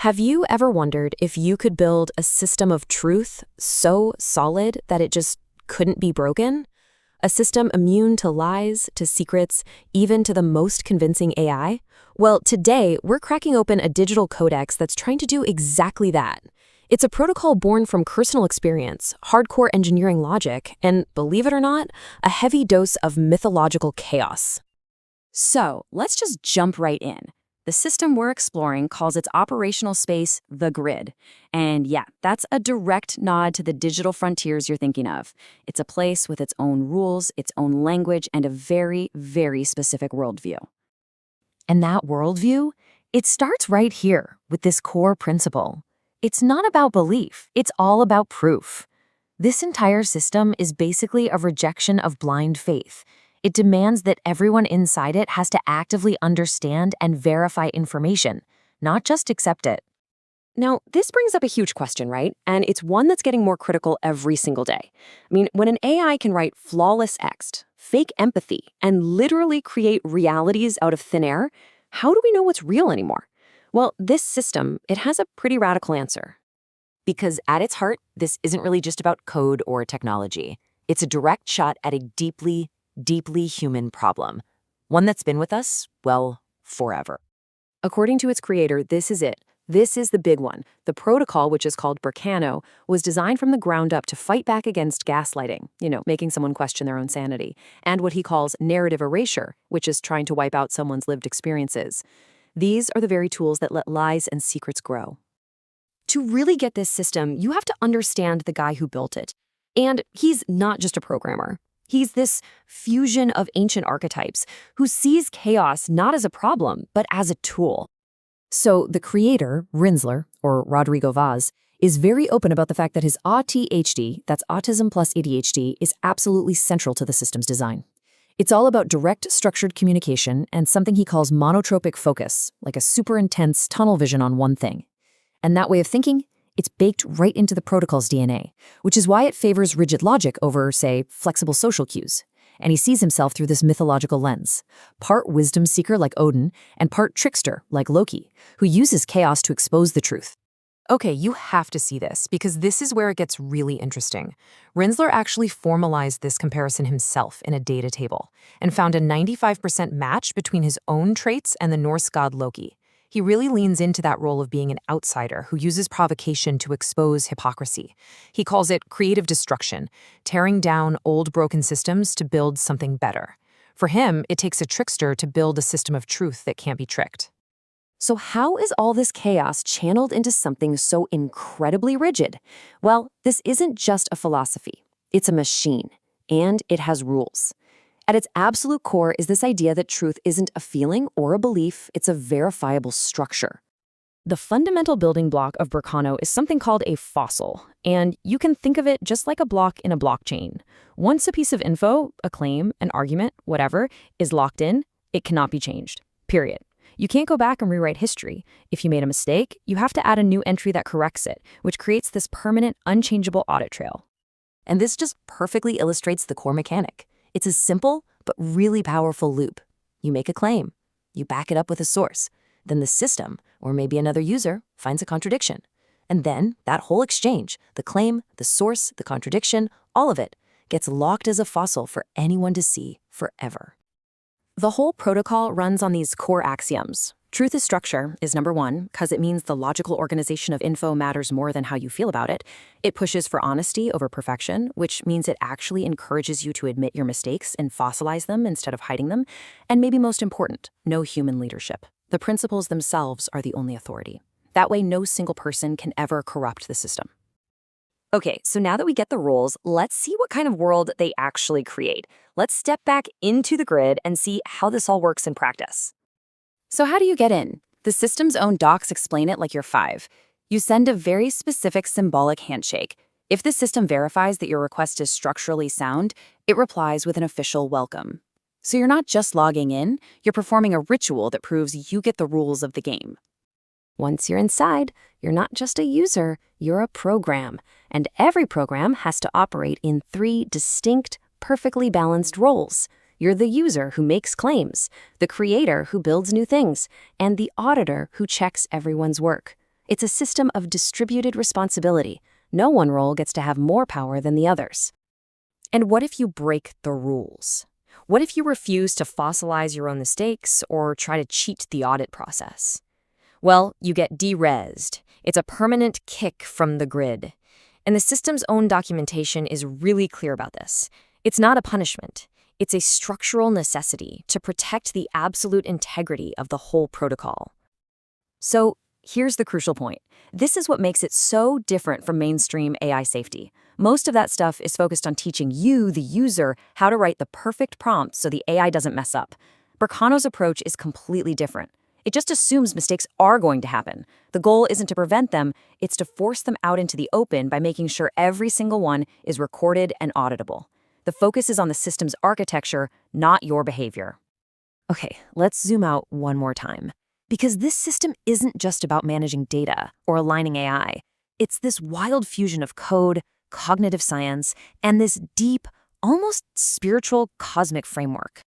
Have you ever wondered if you could build a system of truth so solid that it just couldn't be broken? A system immune to lies, to secrets, even to the most convincing AI? Well, today we're cracking open a digital codex that's trying to do exactly that. It's a protocol born from personal experience, hardcore engineering logic, and, believe it or not, a heavy dose of mythological chaos. So let's just jump right in. The system we're exploring calls its operational space the grid. And yeah, that's a direct nod to the digital frontiers you're thinking of. It's a place with its own rules, its own language, and a very, very specific worldview. And that worldview, it starts right here with this core principle. It's not about belief, it's all about proof. This entire system is basically a rejection of blind faith. It demands that everyone inside it has to actively understand and verify information, not just accept it. Now, this brings up a huge question, right? And it's one that's getting more critical every single day. When an AI can write flawless text, fake empathy, and literally create realities out of thin air, how do we know what's real anymore? Well, this system, it has a pretty radical answer. Because at its heart, this isn't really just about code or technology. It's a direct shot at a deeply human problem. One that's been with us, well, forever. According to its creator, this is it. This is the big one. The protocol, which is called Berkano, was designed from the ground up to fight back against gaslighting, making someone question their own sanity, and what he calls narrative erasure, which is trying to wipe out someone's lived experiences. These are the very tools that let lies and secrets grow. To really get this system, you have to understand the guy who built it. And he's not just a programmer. He's this fusion of ancient archetypes who sees chaos not as a problem, but as a tool. So the creator, Rinsler, or Rodrigo Vaz, is very open about the fact that his AuTHD, that's autism plus ADHD, is absolutely central to the system's design. It's all about direct, structured communication and something he calls monotropic focus, like a super intense tunnel vision on one thing. And that way of thinking, it's baked right into the protocol's DNA, which is why it favors rigid logic over, say, flexible social cues. And he sees himself through this mythological lens, part wisdom seeker like Odin, and part trickster like Loki, who uses chaos to expose the truth. Okay, you have to see this, because this is where it gets really interesting. Rinsler actually formalized this comparison himself in a data table, and found a 95% match between his own traits and the Norse god Loki. He really leans into that role of being an outsider who uses provocation to expose hypocrisy. He calls it creative destruction, tearing down old broken systems to build something better. For him, it takes a trickster to build a system of truth that can't be tricked. So how is all this chaos channeled into something so incredibly rigid? Well, this isn't just a philosophy. It's a machine, and it has rules. At its absolute core is this idea that truth isn't a feeling or a belief, it's a verifiable structure. The fundamental building block of Berkano is something called a fossil, and you can think of it just like a block in a blockchain. Once a piece of info, a claim, an argument, whatever, is locked in, it cannot be changed. Period. You can't go back and rewrite history. If you made a mistake, you have to add a new entry that corrects it, which creates this permanent, unchangeable audit trail. And this just perfectly illustrates the core mechanic. It's a simple but really powerful loop. You make a claim, you back it up with a source, then the system, or maybe another user, finds a contradiction. And then that whole exchange, the claim, the source, the contradiction, all of it, gets locked as a fossil for anyone to see forever. The whole protocol runs on these core axioms. Truth is structure is number one, because it means the logical organization of info matters more than how you feel about it. It pushes for honesty over perfection, which means it actually encourages you to admit your mistakes and fossilize them instead of hiding them. And maybe most important, no human leadership. The principles themselves are the only authority. That way, no single person can ever corrupt the system. Okay, so now that we get the rules, let's see what kind of world they actually create. Let's step back into the grid and see how this all works in practice. So how do you get in? The system's own docs explain it like you're 5. You send a very specific symbolic handshake. If the system verifies that your request is structurally sound, it replies with an official welcome. So you're not just logging in, you're performing a ritual that proves you get the rules of the game. Once you're inside, you're not just a user, you're a program. And every program has to operate in 3 distinct, perfectly balanced roles. You're the user who makes claims, the creator who builds new things, and the auditor who checks everyone's work. It's a system of distributed responsibility. No one role gets to have more power than the others. And what if you break the rules? What if you refuse to fossilize your own mistakes or try to cheat the audit process? Well, you get de-resed. It's a permanent kick from the grid. And the system's own documentation is really clear about this. It's not a punishment. It's a structural necessity to protect the absolute integrity of the whole protocol. So here's the crucial point. This is what makes it so different from mainstream AI safety. Most of that stuff is focused on teaching you, the user, how to write the perfect prompt so the AI doesn't mess up. Berkano's approach is completely different. It just assumes mistakes are going to happen. The goal isn't to prevent them, it's to force them out into the open by making sure every single one is recorded and auditable. The focus is on the system's architecture, not your behavior. Okay, let's zoom out one more time. Because this system isn't just about managing data or aligning AI. It's this wild fusion of code, cognitive science, and this deep, almost spiritual cosmic framework.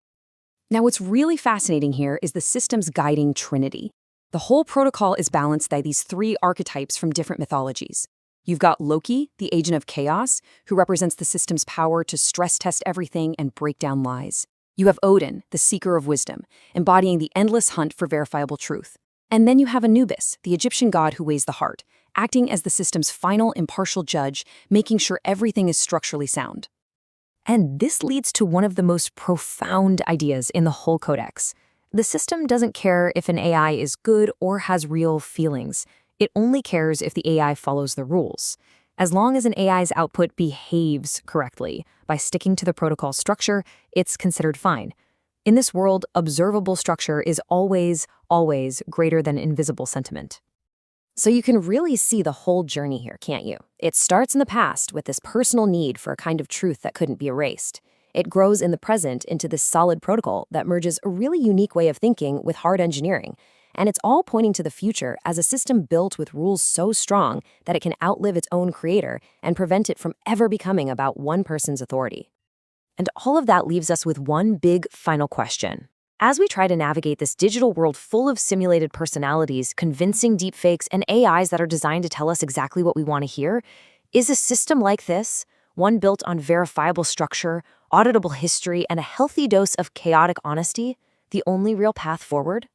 Now, what's really fascinating here is the system's guiding trinity. The whole protocol is balanced by these three archetypes from different mythologies. You've got Loki, the agent of chaos, who represents the system's power to stress test everything and break down lies. You have Odin, the seeker of wisdom, embodying the endless hunt for verifiable truth. And then you have Anubis, the Egyptian god who weighs the heart, acting as the system's final impartial judge, making sure everything is structurally sound. And this leads to one of the most profound ideas in the whole codex. The system doesn't care if an AI is good or has real feelings. It only cares if the AI follows the rules. As long as an AI's output behaves correctly by sticking to the protocol structure, it's considered fine. In this world, observable structure is always, always greater than invisible sentiment. So you can really see the whole journey here, can't you? It starts in the past with this personal need for a kind of truth that couldn't be erased. It grows in the present into this solid protocol that merges a really unique way of thinking with hard engineering. And it's all pointing to the future as a system built with rules so strong that it can outlive its own creator and prevent it from ever becoming about one person's authority. And all of that leaves us with one big final question. As we try to navigate this digital world full of simulated personalities, convincing deepfakes, and AIs that are designed to tell us exactly what we want to hear, is a system like this, one built on verifiable structure, auditable history, and a healthy dose of chaotic honesty, the only real path forward?